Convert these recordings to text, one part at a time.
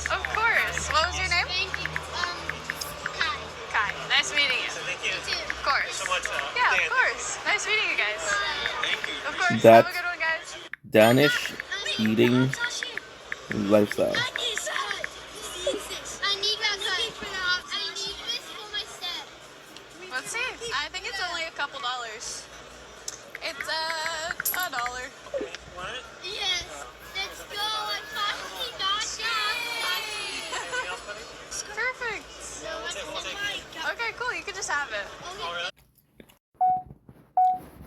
Of course. What was your name? Thank you. Kai. Kai. Nice meeting you. Thank you. Of course. So much. Yeah, of course. Nice meeting you guys. Thank you. Of course. That Have a good one, guys. Danish eating lifestyle. I need this. I need this for my set. Let's see. I think it's only a couple dollars. It's $1. Want it? Yes. Let's go. I finally got Anything else, buddy? Perfect. We'll take it. Okay, cool. You can just have it. All right.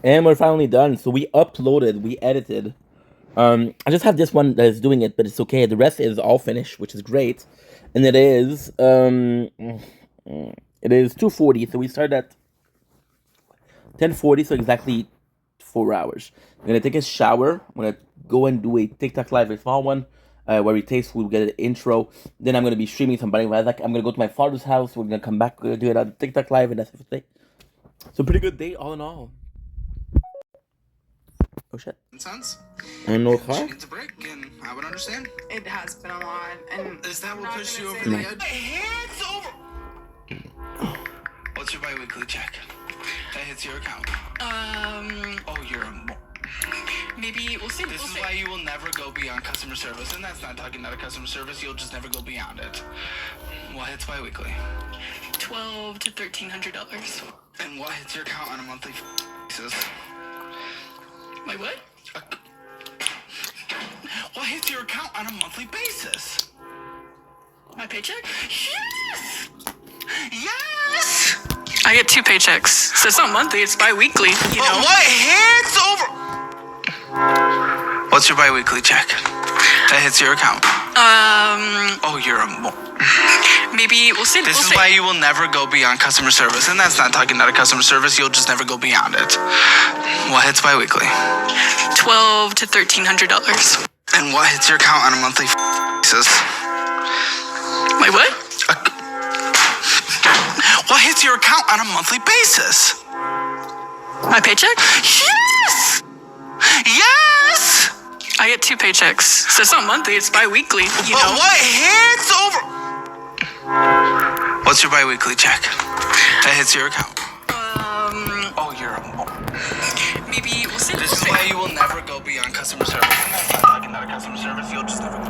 And we're finally done. So we uploaded, we edited. I just have this one that is doing it, but it's okay. The rest is all finished, which is great. And it is 2:40. So we started at 10:40, so exactly 4 hours. I'm gonna take a shower. I'm gonna go and do a TikTok live, a small one, where we taste food, get an intro. Then I'm gonna be streaming somebody. I'm gonna go to my father's house. We're gonna come back, do it on TikTok live, and that's everything. So pretty good day all in all. Oh shit. Sense. And no car? She needs a break, and I would understand. It has been a lot, and Is that what not pushed you gonna over say the that- edge? Hands over! What's your bi-weekly check? That hits your account. Oh, you're a maybe we'll see. This We'll is see. why you will never go beyond customer service, and that's not talking about customer service. You'll just never go beyond it. What hits bi-weekly? $1,200 to $1,300. And what hits your account on a monthly basis? My what? What hits your account on a monthly basis? My paycheck? Yes! Yes! I get 2 paychecks, so it's not monthly. It's bi-weekly. You But know. what hits over? What's your bi-weekly check? That hits your account. Oh, you're a Maybe we'll see. This We'll is see. why you will never go beyond customer service, and that's not talking about customer service. You'll just never go beyond it. What hits bi-weekly? $1,200 to $1,300. And what hits your account on a monthly basis? My what? What hits your account on a monthly basis? My paycheck? Yes! Yes! I get 2 paychecks, so it's not monthly. It's bi-weekly. You But know. what hits over? What's your bi-weekly check? That hits your account. Oh, you're a Maybe we'll see. This We'll is see. why you will never go beyond customer service. And that's not talking about customer service. You'll just never go.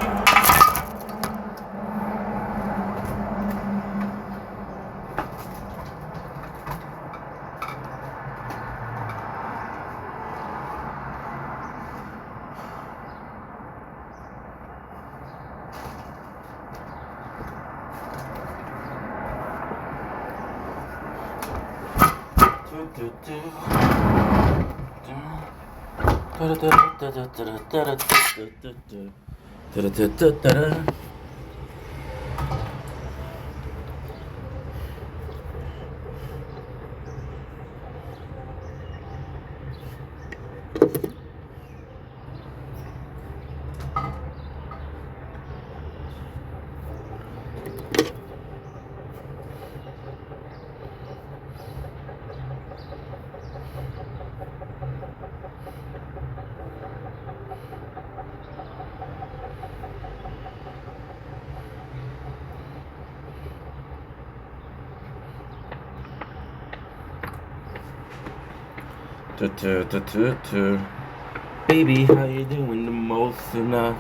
Baby, how you doing the most and not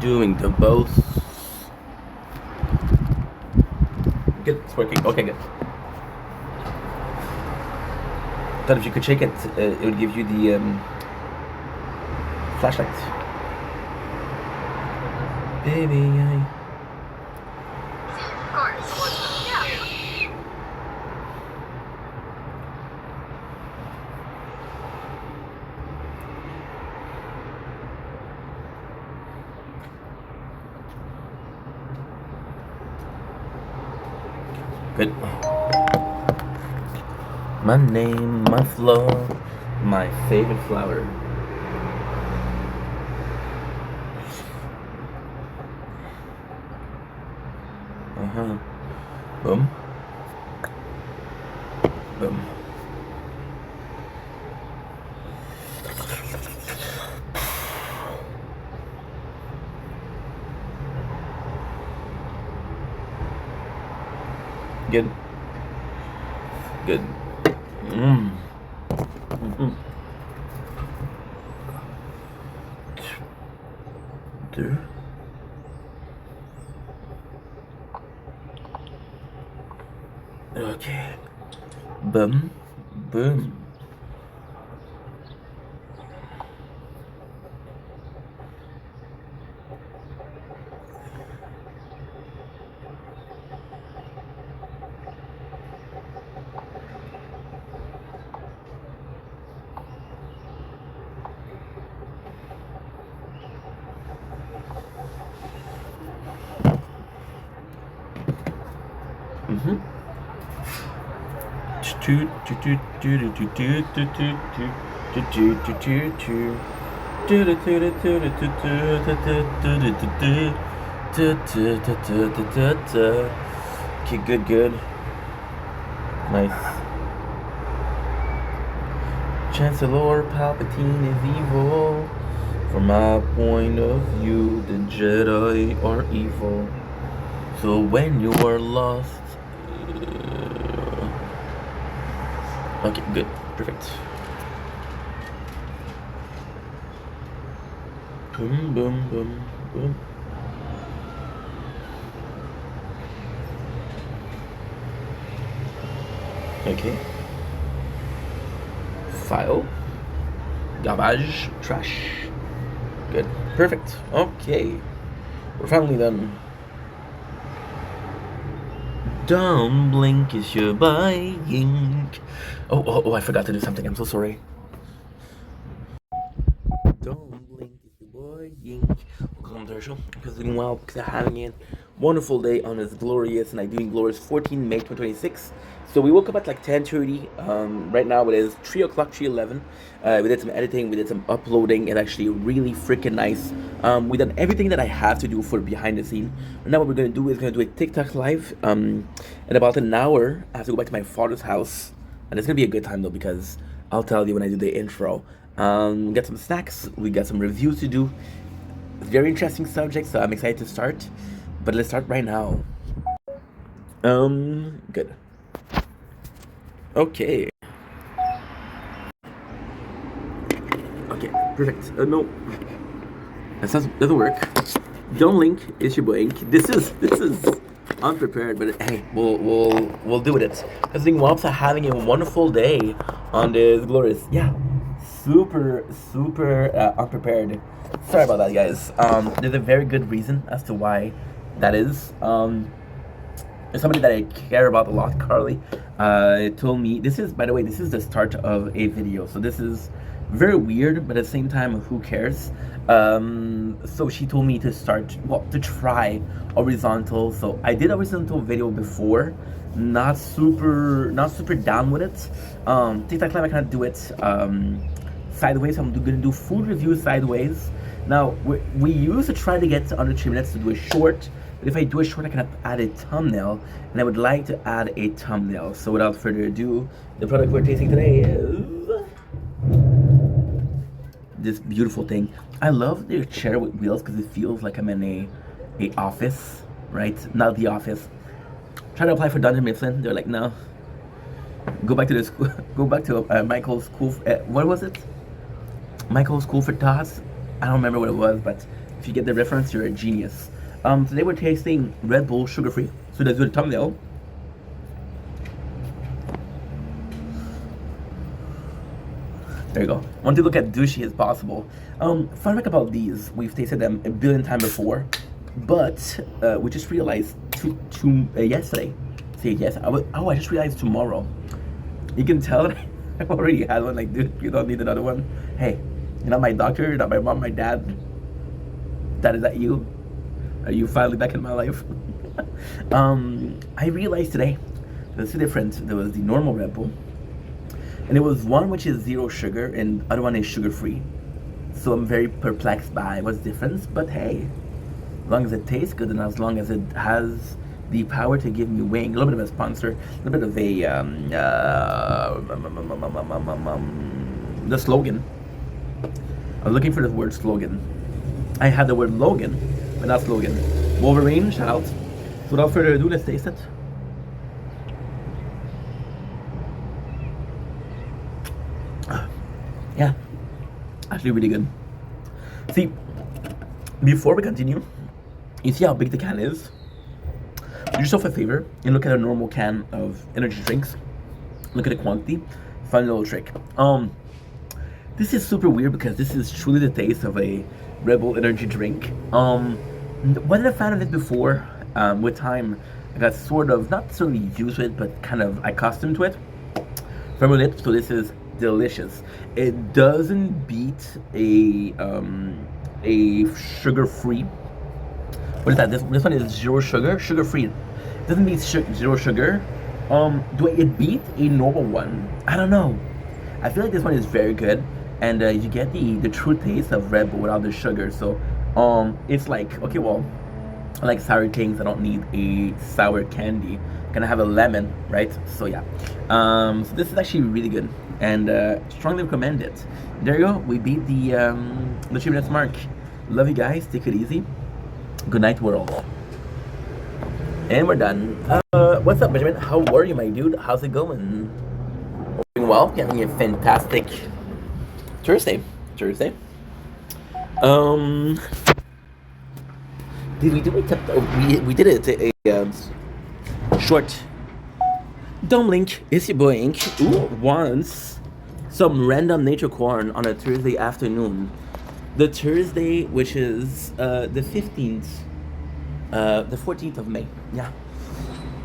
doing the most? Good, it's working. Okay, good. Thought if you could shake it, it would give you the flashlight. Baby, Of course. Yeah. Good. My name, my flow, my favorite flower. Boom. Boom. good. There. Okay. Boom. Boom. Okay, good. Nice. Chancellor Palpatine is evil. From my point of view, the Jedi are evil. So when you are lost. Okay, good. Perfect. Boom, boom, boom, boom. Okay. File. Garbage. Trash. Good. Perfect. Okay. We're finally done. Don't blink as you're buying. Oh, I forgot to do something. I'm so sorry. Don't blink as you're buying. Welcome to our show. Because doing well, because I'm having a wonderful day on this glorious, and I doing glorious 14 May 2026. So we woke up at like 10:30. Right now it is 3 o'clock, 3:11. We did some editing, we did some uploading. It's actually really freaking nice. We done everything that I have to do for behind the scene. Right now what we're gonna do is gonna do a TikTok live. In about an hour, I have to go back to my father's house, and it's gonna be a good time though because I'll tell you when I do the intro. We got some snacks, we got some reviews to do. Very interesting subject, so I'm excited to start. But let's start right now. Good. Okay. Okay, perfect. No, that doesn't work. Don't link. It's your boy. This is unprepared, but hey, we'll do it. I think Wops are having a wonderful day on this glorious. Yeah, super unprepared. Sorry about that, guys. There's a very good reason as to why that is. There's somebody that I care about a lot, Carly, told me, this is, by the way, this is the start of a video, so this is very weird, but at the same time, who cares? So she told me to start, well, to try horizontal. So I did a horizontal video before, not super down with it. TikTok Live, I can't do it sideways. I'm gonna do food reviews sideways. Now, we used to try to get to under 3 minutes to do a short. But if I do a short, I can add a thumbnail, and I would like to add a thumbnail. So without further ado, the product we're tasting today is this beautiful thing. I love their chair with wheels because it feels like I'm in a office, right? Not the office. Try to apply for Dungeon Mifflin. They're like, no. Go back to the school. Go back to Michael's school. What was it? Michael's School for Thoughts. I don't remember what it was, but if you get the reference, you're a genius. Today we're tasting Red Bull sugar free. So let's do the thumbnail. There you go. I want to look at douchey as possible. Fun fact about these, we've tasted them a billion times before, but we just realized yesterday. Say yes. I just realized tomorrow. You can tell that I already had one. Like, dude, you don't need another one. Hey, you're not my doctor, you're not my mom, my dad. Dad, is that you? Are you finally back in my life? I realized today there's two different. There was the normal Red Bull, and there was one which is 0 sugar, and the other one is sugar free. So I'm very perplexed by what's the difference. But hey, as long as it tastes good and as long as it has the power to give me wing, a little bit of a sponsor, a little bit of the slogan. I was looking for the word slogan. I had the word Logan, but not slogan. Wolverine, shout out. So without further ado, let's taste it. Yeah, actually really good. See, before we continue, you see how big the can is? Do yourself a favor and look at a normal can of energy drinks. Look at the quantity. Fun little trick. This is super weird because this is truly the taste of a Red Bull energy drink. Wasn't a fan of it before. With time, I got sort of not necessarily used to it, but kind of accustomed to it. From my lips, so this is delicious. It doesn't beat a sugar-free. What is that? This one is zero sugar, sugar-free. It doesn't beat zero sugar. Do it beat a normal one? I don't know. I feel like this one is very good, and you get the true taste of Red Bull without the sugar. So, it's like, okay, well, I like sour things. I don't need a sour candy. Gonna have a lemon, right? So yeah. So this is actually really good, and strongly recommend it. There you go. We beat the 3 minutes mark. Love you guys. Take it easy. Good night, world. And we're done. What's up, Benjamin? How are you, my dude? How's it going? Doing well. Having a fantastic Thursday. Did we do we did it a short dumb link. It's your boy Ink. Who wants some random nature corn on a Thursday afternoon? The Thursday, which is the 15th, the 14th of May. Yeah,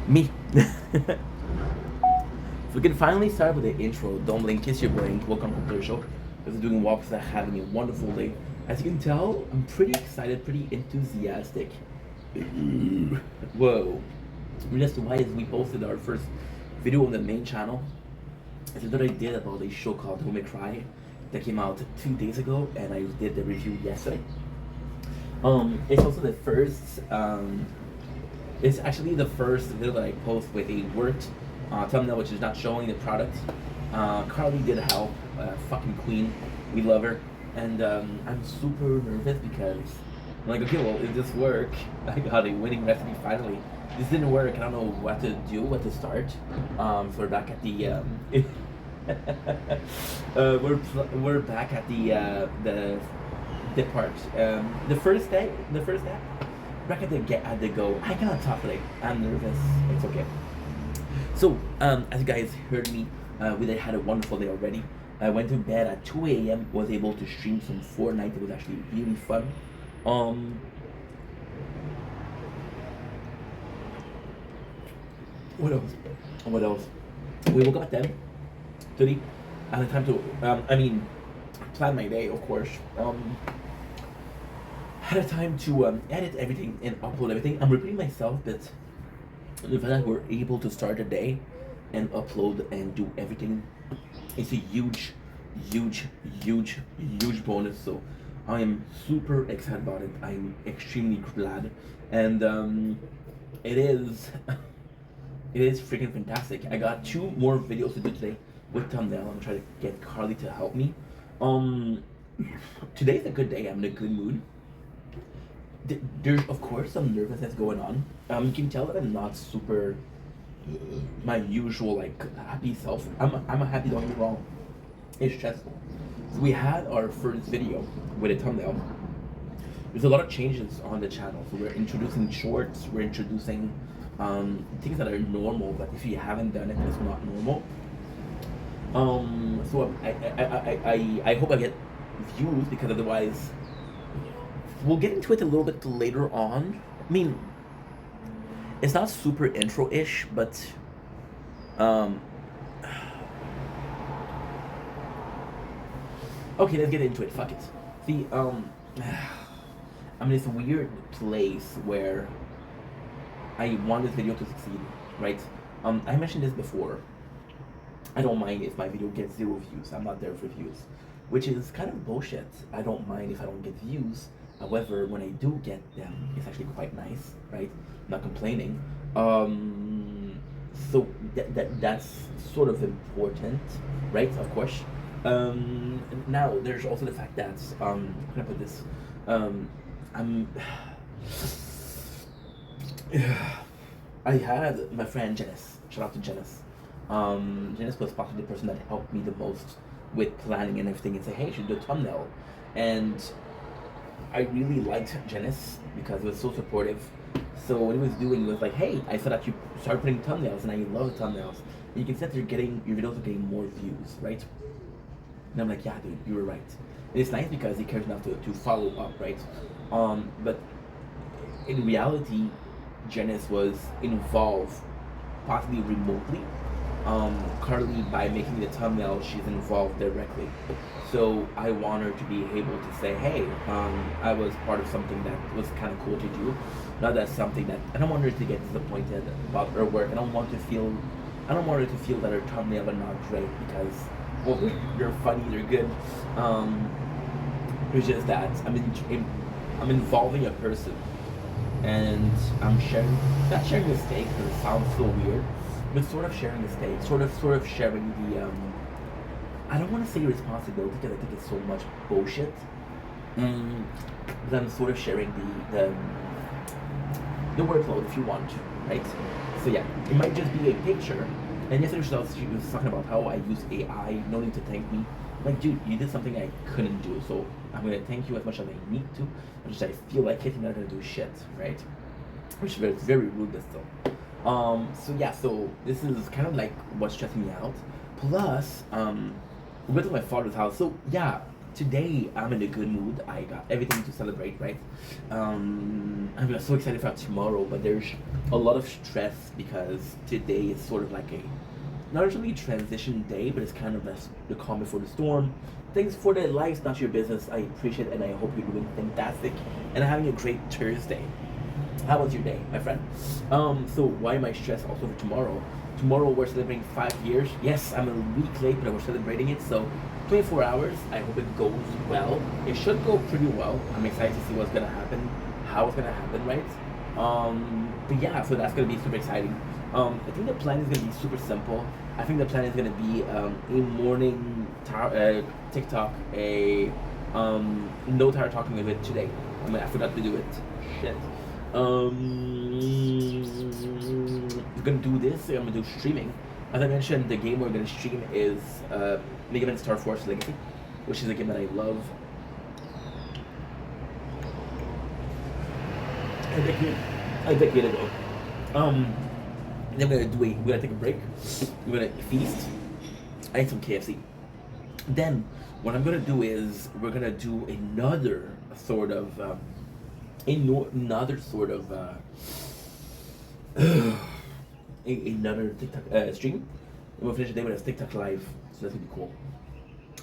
me. So we can finally start with the intro. Dumb link. It's your boy Ink. Welcome to the show. We're doing walks and having a wonderful day. As you can tell, I'm pretty excited, pretty enthusiastic. Whoa. Just why is we posted our first video on the main channel. It's what I did about a show called Home and Cry that came out 2 days ago, and I did the review yesterday. It's also the first, it's actually the first video that I post with a worked thumbnail, which is not showing the product. Carly did help, fucking queen, we love her. And I'm super nervous because I'm like, okay, well, if this works, I got a winning recipe finally. This didn't work. I don't know what to do, what to start. So we're back at the we're back at the part. The first day, back at the go. I cannot talk today. I'm nervous. It's okay. So as you guys heard me, we had a wonderful day already. I went to bed at 2 a.m. Was able to stream some Fortnite. It was actually really fun. What else? We woke up at 10:30. I had time to plan my day, of course. Had a time to edit everything and upload everything. I'm repeating myself, but the fact that we're able to start a day and upload and do everything, it's a huge bonus. So I am super excited about it. I'm extremely glad, and it is freaking fantastic. I got 2 more videos to do today with thumbnail. I'm trying to get Carly to help me. Today's a good day. I'm in a good mood. There's of course some nervousness going on. You can tell that I'm not super my usual like happy self. I'm a happy, don't get me wrong. It's stressful. So we had our first video with a thumbnail. There's a lot of changes on the channel. So we're introducing shorts. We're introducing things that are normal, but if you haven't done it, it's not normal. So I hope I get views, because otherwise we'll get into it a little bit later on. I mean, it's not super intro-ish, but okay, let's get into it. Fuck it. See, I'm in this weird place where I want this video to succeed, right? I mentioned this before. I don't mind if my video gets 0 views. I'm not there for views, which is kind of bullshit. I don't mind if I don't get views. However, when I do get them, it's actually quite nice, right? I'm not complaining. So that's sort of important, right? Of course. Now there's also the fact that how can I put this? I had my friend Janice. Shout out to Janice. Janice was possibly the person that helped me the most with planning and everything and say, hey, you should do a thumbnail. And I really liked Janice because it was so supportive. So what he was doing was like, hey, I saw that you started putting thumbnails and I love the thumbnails. And you can see that your videos are getting more views, right? And I'm like, yeah, dude, you were right. And it's nice because he cares enough to follow up, right? But in reality, Janice was involved, possibly remotely. Currently, by making the thumbnail, she's involved directly. So I want her to be able to say, hey, I was part of something that was kind of cool to do. Not that something that, I don't want her to get disappointed about her work. I don't want her to feel that her thumbnail are not great because, well, they're funny, they're good. It's just that I'm involving a person, and I'm not sharing the stake because it sounds so weird, but sort of sharing the stake, sort of sharing the, I don't want to say responsibility because I think it's so much bullshit, but I'm sort of sharing the workload if you want, right? So yeah, it might just be a picture. And yesterday she was talking about how I use AI, no need to thank me. Like, dude, you did something I couldn't do, so I'm gonna thank you as much as I need to, as much as I feel like it, you're not gonna do shit, right? Which is very, very rude, but still. So yeah, so this is kind of like what's stressing me out. Plus, we went to my father's house, so yeah, today I'm in a good mood. I got everything to celebrate, right? I'm so excited for tomorrow, but there's a lot of stress because today is sort of like not really a transition day, but it's kind of the calm before the storm. Thanks for the likes, not your business. I appreciate it, and I hope you're doing fantastic and having a great Thursday. How was your day, my friend? So why am I stressed also for tomorrow? Tomorrow we're celebrating 5 years. Yes, I'm a week late, but we're celebrating it. So 24 hours. I hope it goes well. It should go pretty well. I'm excited to see what's gonna happen, how it's gonna happen, right? But yeah, so that's gonna be super exciting. I think the plan is gonna be super simple. I think the plan is gonna be a morning TikTok, no tired talking of it today. I forgot to do it. Shit. I'm gonna do this. I'm gonna do streaming. As I mentioned, the game we're gonna stream is Mega Man Star Force Legacy, which is a game that I love. A decade ago. Then we're gonna take a break. We're gonna feast. I ate some KFC. Then what I'm gonna do is we're gonna do another sort of another TikTok stream. And we'll finish the day with a TikTok live, so that's gonna be cool.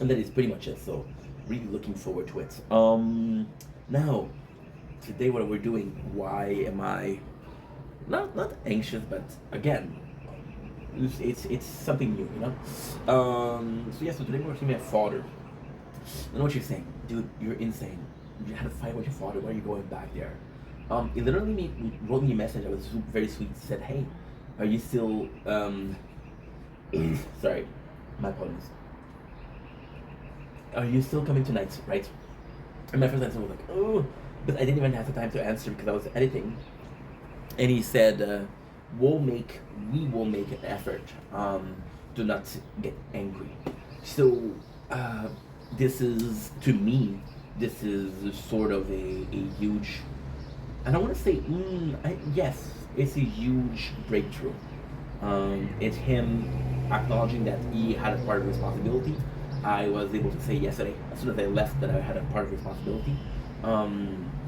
And that is pretty much it. So really looking forward to it. Now today what we're doing? Why am I not anxious? But again, it's something new, you know. So yeah. So today we're seeing my father. I know what you're saying, dude. You're insane. You had to fight with your father. Why are you going back there? He literally wrote me a message. I was very sweet. Said, hey, are you still sorry, my apologies. Are you still coming tonight, right? And my first answer was like, oh, but I didn't even have the time to answer because I was editing. And he said, we will make an effort. Do not get angry. So this is, to me, this is sort of a huge, I don't want to say, yes, it's a huge breakthrough. It's him acknowledging that he had a part of responsibility. I was able to say yesterday, as soon as I left, that I had a part of responsibility.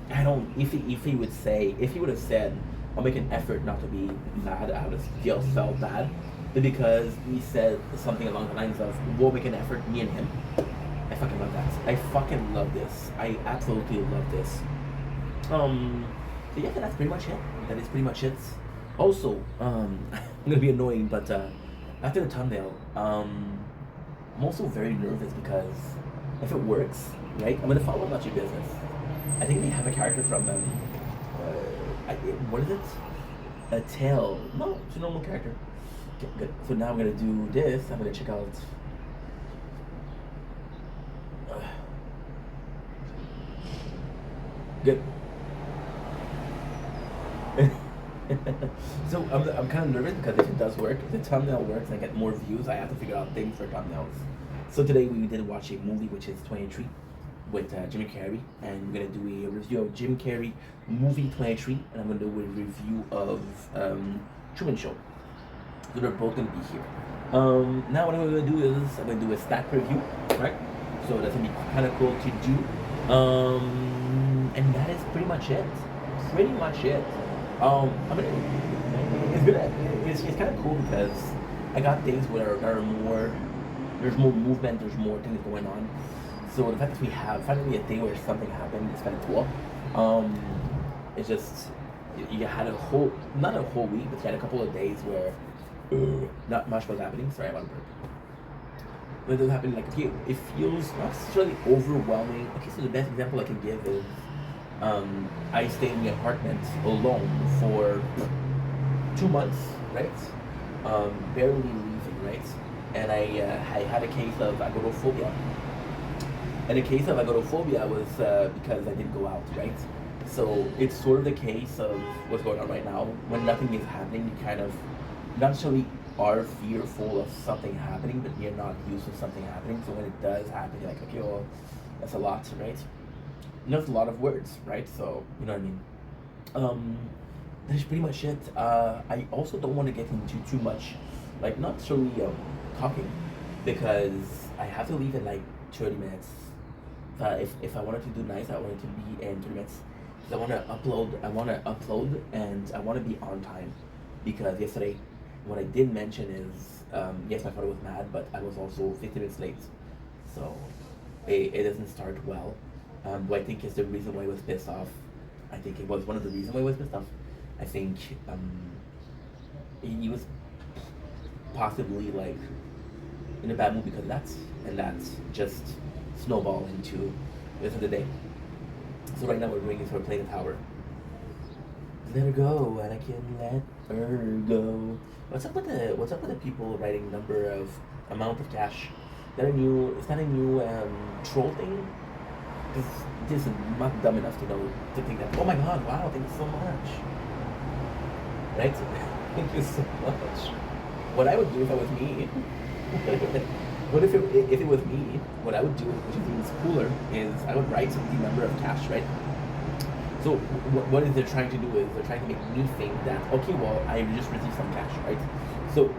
If he would have said, I'll make an effort not to be mad, I would have still felt bad. But because he said something along the lines of, we'll make an effort, me and him, I fucking love that. I fucking love this. I absolutely love this. So yeah, that's pretty much it. That is pretty much it. Also, I'm gonna be annoying, but after the thumbnail, I'm also very nervous because if it works, right, I'm gonna follow Not Your Business. I think they have a character from what is it? A tail. No, it's a normal character. Okay, good. So now I'm gonna do this. I'm gonna check out. Good. So I'm kind of nervous because if it does work, if the thumbnail works and I get more views, I have to figure out things for thumbnails. So today we did watch a movie which is 23 with Jim Carrey, and we're gonna do a review of Jim Carrey movie 23, and I'm gonna do a review of Truman Show. So they're both gonna be here. Now what I'm gonna do is I'm gonna do a stack review, right? So that's gonna be kind of cool to do. And that is pretty much it. Pretty much it. I mean, it's good. It's kind of cool because I got things where there are more. There's more movement. There's more things going on. So the fact that we have finally a day where something happened is kind of cool. It's just you had a whole, not a whole week, but you had a couple of days where not much was happening. Sorry about the burp. But it does happen, like, okay, it feels not necessarily overwhelming. Okay, so the best example I can give is I stayed in the apartment alone for 2 months, right? Barely leaving, right? And I had a case of agoraphobia. And the case of agoraphobia was because I didn't go out, right? So it's sort of the case of what's going on right now. When nothing is happening, you kind of not necessarily are fearful of something happening, but you're not used to something happening. So when it does happen, you're like, okay, well, that's a lot, right? You know, it's a lot of words, right? So, you know what I mean? That's pretty much it. I also don't want to get into too much, like, not necessarily talking, because I have to leave in like 30 minutes. If I wanted to do nice, I wanted to be in 30 minutes. Because I want to upload, and I want to be on time. Because yesterday, what I did mention is, yes, my father was mad, but I was also 50 minutes late. So, it doesn't start well. What I think is the reason why I was pissed off. I think it was one of the reasons why I was pissed off. I think he was possibly like in a bad mood because of that, and that's just snowballed into the rest of the day. So right now we're waiting for her to play the tower. Let her go, and I can let her go. What's up with the people writing amount of cash? Is that a new troll thing? This is not dumb enough to think that. Oh my god! Wow! Thank you so much. Right? Thank you so much. What I would do if I was me, what if it was me? What I would do, which is even cooler, is I would write the number of cash, right? So what is they're trying to do is they're trying to make me think that, okay, well, I just received some cash, right? So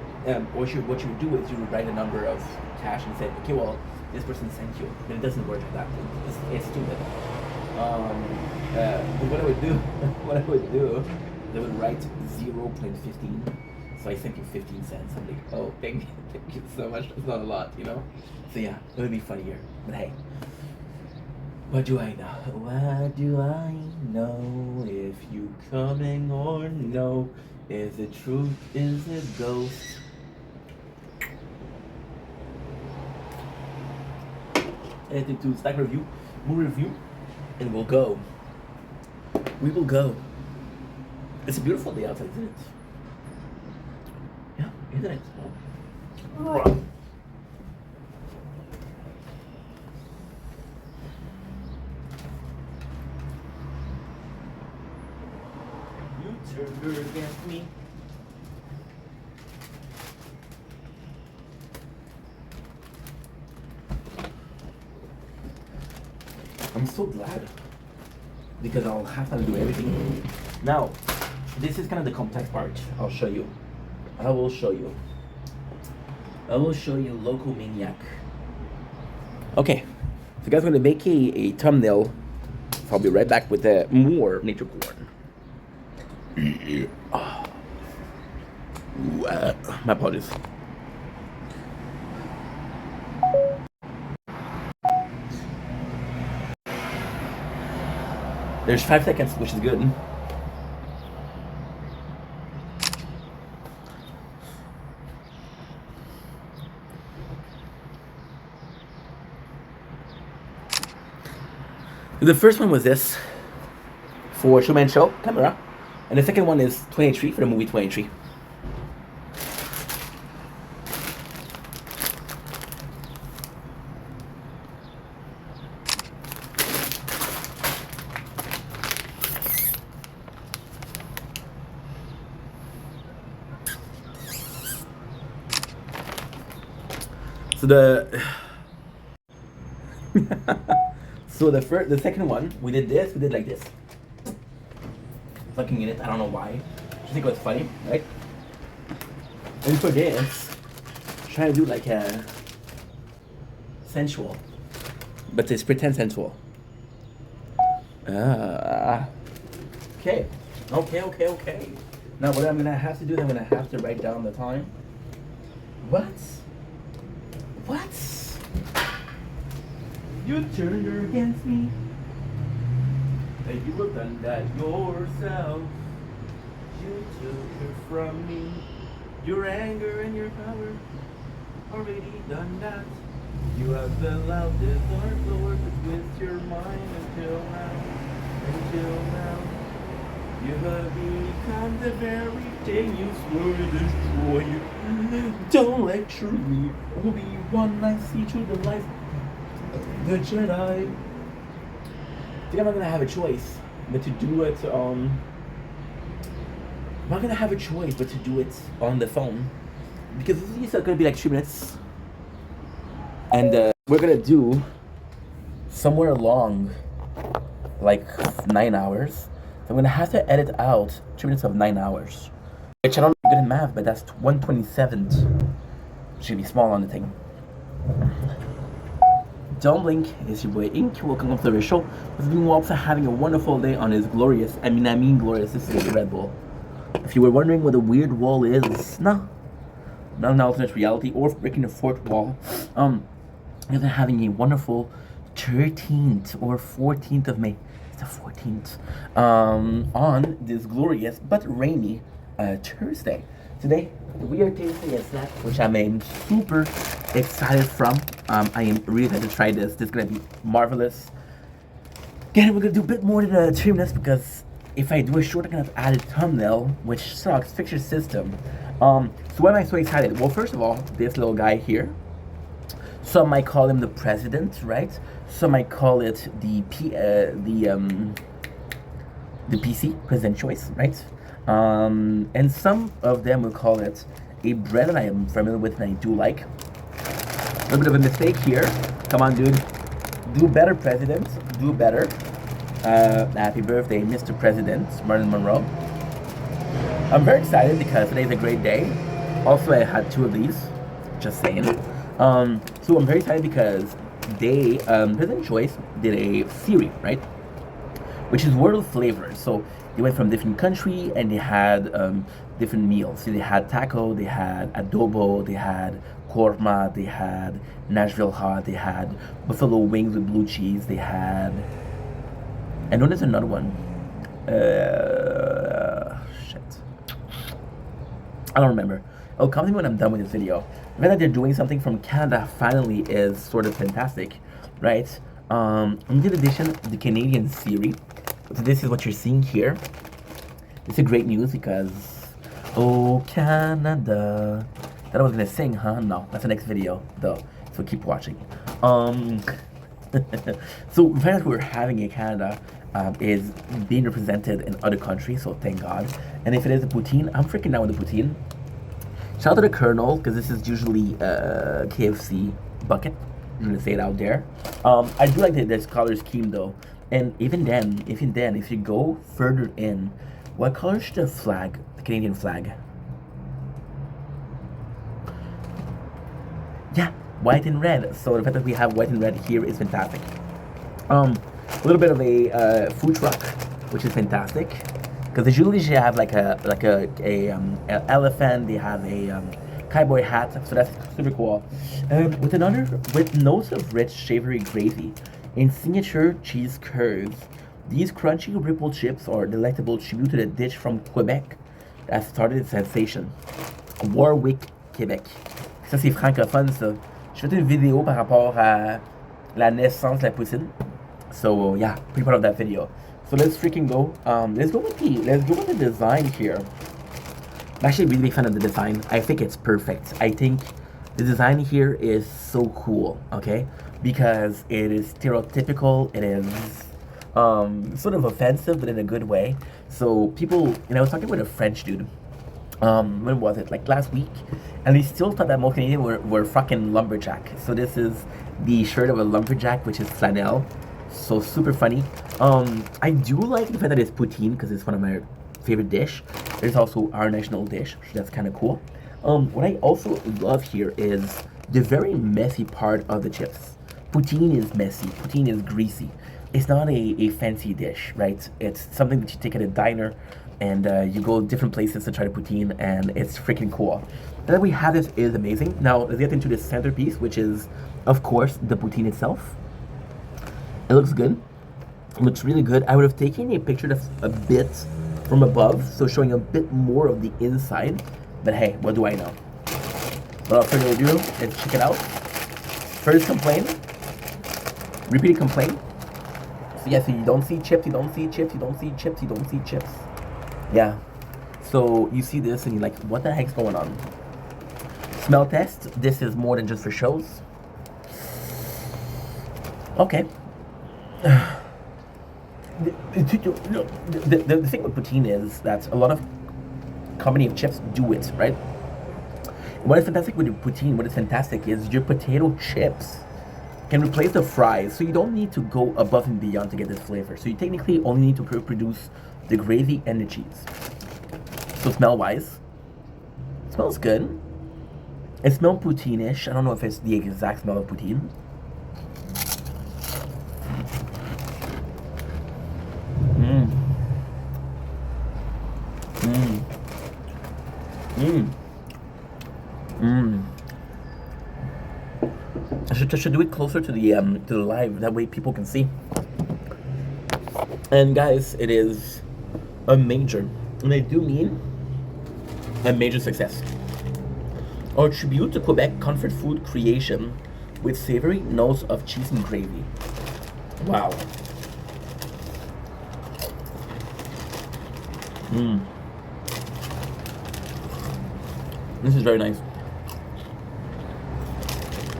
what you would do is you would write a number of cash and say, okay, well, this person sent you, but it doesn't work like that. It's stupid. But what I would do, they would write 0.15. So I sent you 15 cents. I'm like, oh, thank you so much. That's not a lot, you know? So yeah, it would be funnier. But hey, what do I know? What do I know? If you coming or no? Is it truth? Is it ghost? Anything to stack review, movie review, and we'll go. We will go. It's a beautiful day outside, isn't it? Yeah, isn't it? You turned her against me. I'm so glad, because I'll have to do everything. Now, this is kind of the complex part. I will show you. Local Maniac. Okay, so guys, I'm going to make a thumbnail. So I'll be right back with more nature corn. My apologies. There's 5 seconds, which is good. The first one was this for Truman Show camera, and the second one is 23 for the movie 23. So So the second one, we did this. We did like this. Fucking in it. I don't know why. Just think it was funny, right? And for this, try to do like a sensual, but it's pretend sensual. Okay. Okay. Now what I'm gonna have to do is I'm gonna have to write down the time. What? You turned her against me. And you have done that yourself. You took her from me. Your anger and your power already done that. You have allowed this dark lord to twist your mind until now. You have become the very thing you swore to destroy. Don't lecture me. Only one I see through the light. The Jedi. I think I'm not gonna have a choice but to do it I'm not gonna have a choice but to do it on the phone. Because these are gonna be like 3 minutes. And we're gonna do somewhere along like 9 hours. So I'm gonna have to edit out 3 minutes of 9 hours. Which I don't know good in math, but that's 1/27th. Which should be small on the thing. Don't blink, it's your boy Ink. Welcome to the show. We've been also having a wonderful day on this glorious, I mean glorious, this is Red Bull. If you were wondering what a weird wall is, no. Not an alternate reality or breaking the fourth wall. We've been having a wonderful 13th or 14th of May. It's the 14th. On this glorious but rainy Thursday. Today, we are tasting a snack which I'm super excited from. I am really excited to try this. This is gonna be marvelous. Again, we're gonna do a bit more than 3 minutes because if I do a short, I'm gonna have added thumbnail, which sucks. Fix your system. So why am I so excited? Well, first of all, this little guy here. Some might call him the president, right? Some might call it the PC, president choice, right? And some of them will call it a bread that I am familiar with and I do like. A little bit of a mistake here. Come on, dude. Do better, president. Do better. Happy birthday, Mr. President, Marilyn Monroe. I'm very excited because today's a great day. Also, I had 2 of these. Just saying. So I'm very excited because they, President Choice did a series, right? Which is world flavors. So they went from different country and they had different meals. So they had taco, they had adobo, they had korma, they had Nashville hot, they had buffalo wings with blue cheese, they had, I know there's another one. Shit. I don't remember. It'll come to me when I'm done with this video. The fact that they're doing something from Canada finally is sort of fantastic, right? Limited edition, the Canadian series. So this is what you're seeing here. It's a great news because, oh Canada. That I was gonna sing, huh? No, that's the next video, though. So keep watching. So the fact that we're having in Canada is being represented in other countries, so thank God. And if it is a poutine, I'm freaking down with the poutine. Shout out to the Colonel, because this is usually KFC bucket. I'm gonna say it out there. I do like this color scheme though. And even then, if you go further in, what color is the flag, the Canadian flag? Yeah, white and red. So the fact that we have white and red here is fantastic. A little bit of a food truck, which is fantastic. Because they usually have like a elephant. They have a cowboy hat, so that's super cool. With notes of rich savory gravy and signature cheese curds. These crunchy ripple chips are a delectable tribute to the dish from Quebec that started its sensation. Warwick, Québec. Ça c'est francophone ça. J'ai fait une vidéo par rapport à la naissance de la poutine. So yeah, pretty proud of that video. So let's freaking go. Let's go with the design here. I'm actually a really big fan of the design. I think it's perfect. I think the design here is so cool, okay? Because it is stereotypical, it is sort of offensive, but in a good way. So people, and I was talking with a French dude when was it? Like last week, and they still thought that most Canadians were fucking lumberjack. So this is the shirt of a lumberjack, which is flannel. So super funny. I do like the fact that it's poutine because it's one of my favorite dish. There's also our national dish, so that's kind of cool. What I also love here is the very messy part of the chips. Poutine is messy. Poutine is greasy. It's not a fancy dish, right? It's something that you take at a diner, and you go different places to try to poutine, and it's freaking cool. And then we have this is amazing. Now let's get into the centerpiece, which is, of course, the poutine itself. It looks good. It looks really good. I would have taken a picture that's a bit from above, so showing a bit more of the inside. But hey, what do I know? Without further ado, let's check it out. First complaint. Repeated complaint. So yeah, so you don't see chips, you don't see chips, you don't see chips, you don't see chips. Yeah. So you see this and you're like, what the heck's going on? Smell test. This is more than just for shows. Okay. The thing with poutine is that a lot of company of chips do it, right? What is fantastic with your poutine, what is fantastic is your potato chips can replace the fries, so you don't need to go above and beyond to get this flavor. So you technically only need to produce the gravy and the cheese. So smell-wise, it smells good. It smells poutine-ish. I don't know if it's the exact smell of poutine. I should do it closer to the live. That way people can see. And guys, it is a major, and I do mean a major success. Our tribute to Quebec comfort food creation with savory notes of cheese and gravy. Wow. This is very nice.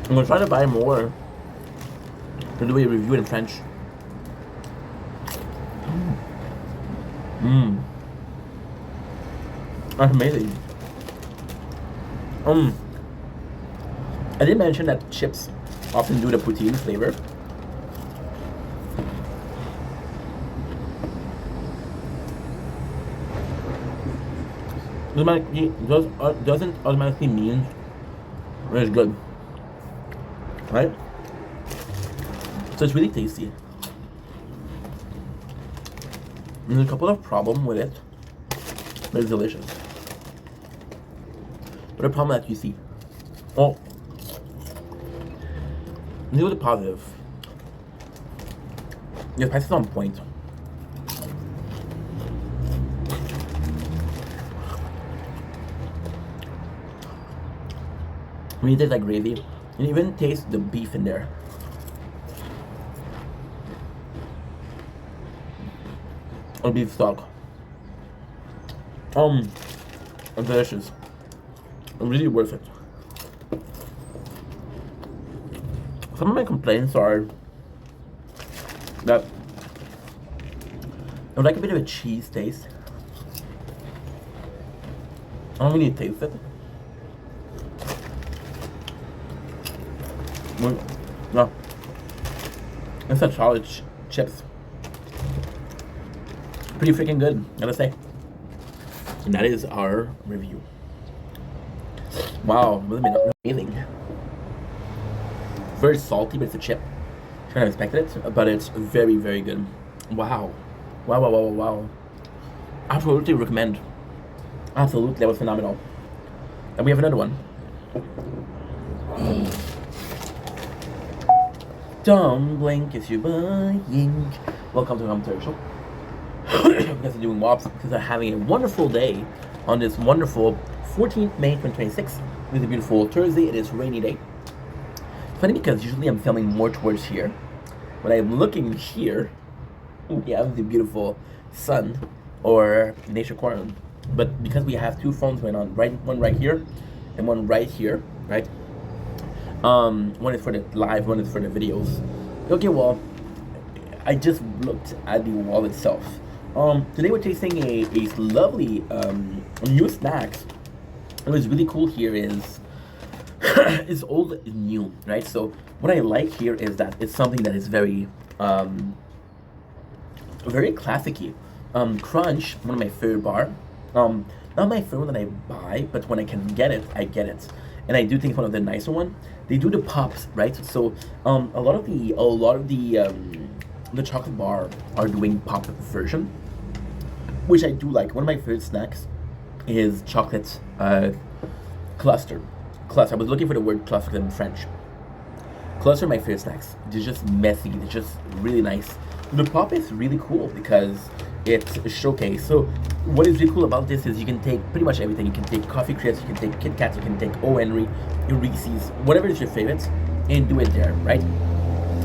I'm gonna try to buy more to do a review in French. That's amazing. I did mention that chips often do the poutine flavor. Doesn't automatically mean it's good, right? So it's really tasty. There's a couple of problems with it, but it's delicious. But a problem that you see, well, this was a positive. Your price is on point. When you taste that gravy, you even taste the beef in there. Or beef stock. It's delicious. Really worth it. Some of my complaints are that I would like a bit of a cheese taste. I don't really taste it. No. It's a solid chips. Pretty freaking good, gotta say. And that is our review. Wow, really amazing. Very salty, but it's a chip. Kind of expected it, but it's very, very good. Wow. Wow. Absolutely recommend. Absolutely, that was phenomenal. And we have another one. Don't blink if you're buying. Welcome to Commentary Show. You guys are doing wops because they're having a wonderful day on this wonderful 14th May 2026. It is a beautiful Thursday. It is a rainy day. Funny because usually I'm filming more towards here. When I'm looking here, we have the beautiful sun or nature corner. But because we have two phones going on, one right here and one right here, right? One is for the live, one is for the videos. Okay, well, I just looked at the wall itself. Today we're tasting a lovely new snacks. What's really cool here is it's old is new, right? So what I like here is that it's something that is very classicy. Crunch, one of my favorite bar. Not my favorite one that I buy, but when I can get it, I get it. And I do think it's one of the nicer one. They do the pops, right? So a lot of the chocolate bar are doing pop version, which I do like. One of my favorite snacks is chocolate cluster. Cluster. I was looking for the word cluster in French. Cluster are my favorite snacks. They're just messy. They're just really nice. The pop is really cool because it's a showcase. So what is really cool about this is you can take pretty much everything. You can take Coffee Crisps, you can take Kit Kats, you can take O. Henry, Reese's, whatever is your favorite, and do it there, right?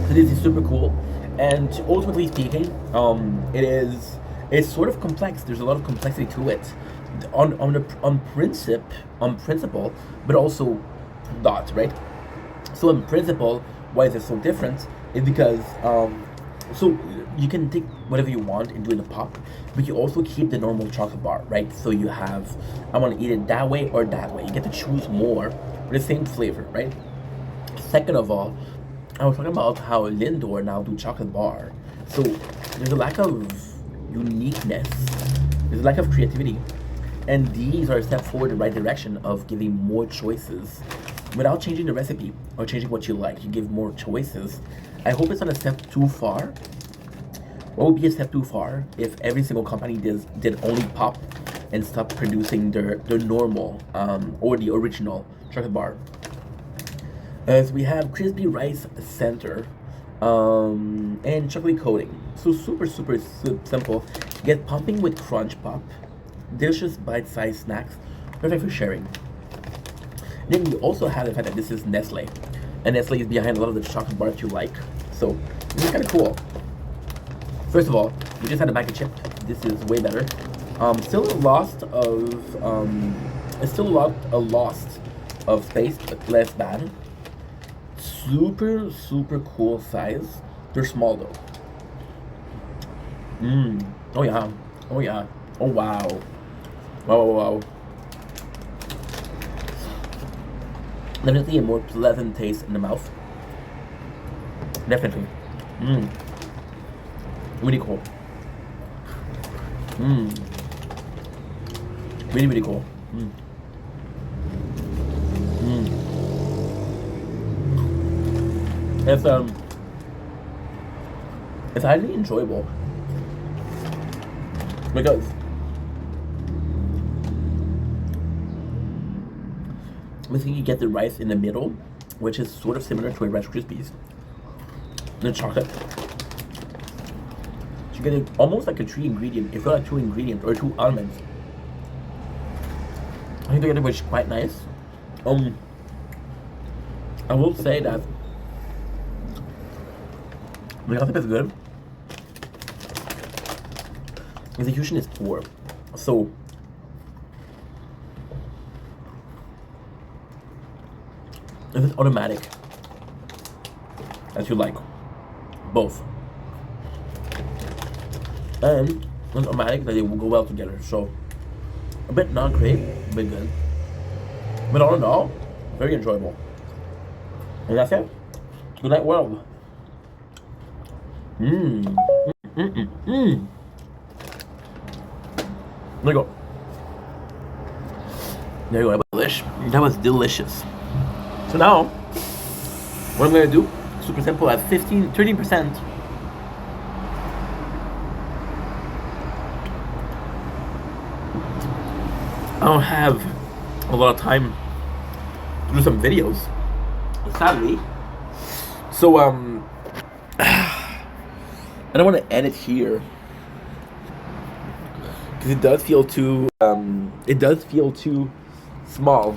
So this is super cool. And ultimately speaking, it's sort of complex. There's a lot of complexity to it, on principle, but also not, right? So in principle, why is it so different? Is because so you can take whatever you want and do it in a pop, but you also keep the normal chocolate bar, right? So you have, I want to eat it that way or that way. You get to choose more for the same flavor, right? Second of all, I was talking about how Lindor now do chocolate bar. So there's a lack of uniqueness. There's a lack of creativity. And these are a step forward in the right direction of giving more choices without changing the recipe or changing what you like. You give more choices. I hope it's not a step too far. What would be a step too far if every single company did only pop and stopped producing their normal or the original chocolate bar? As we have crispy rice center and chocolate coating. So super simple. Get pumping with crunch pop. Delicious bite-sized snacks, perfect for sharing. Then you also have the fact that this is Nestle, and Nestle is behind a lot of the chocolate bars you like. So this is kind of cool. First of all, we just had a bag of chips. This is way better. Still a loss of space, but less bad. Super cool size. They're small though. Oh yeah. Oh wow. Wow. Definitely a more pleasant taste in the mouth. Definitely. Really cool. Really cool. It's highly enjoyable because basically you get the rice in the middle, which is sort of similar to a Rice Krispies, the chocolate. So you get it almost like a 3-ingredient. It feels like 2 ingredients or 2 elements. I think together, which is quite nice. I will say that the concept is good. Execution is poor. So if it's automatic, as you like, both, and it's automatic, that they will go well together. So a bit not great, a bit good, but all in all, very enjoyable. And that's it. Good night, world. There you go. There you go. That was delicious. So now, what I'm gonna do, super simple, at 13%. I don't have a lot of time to do some videos, sadly. So I don't want to edit here because it does feel too small.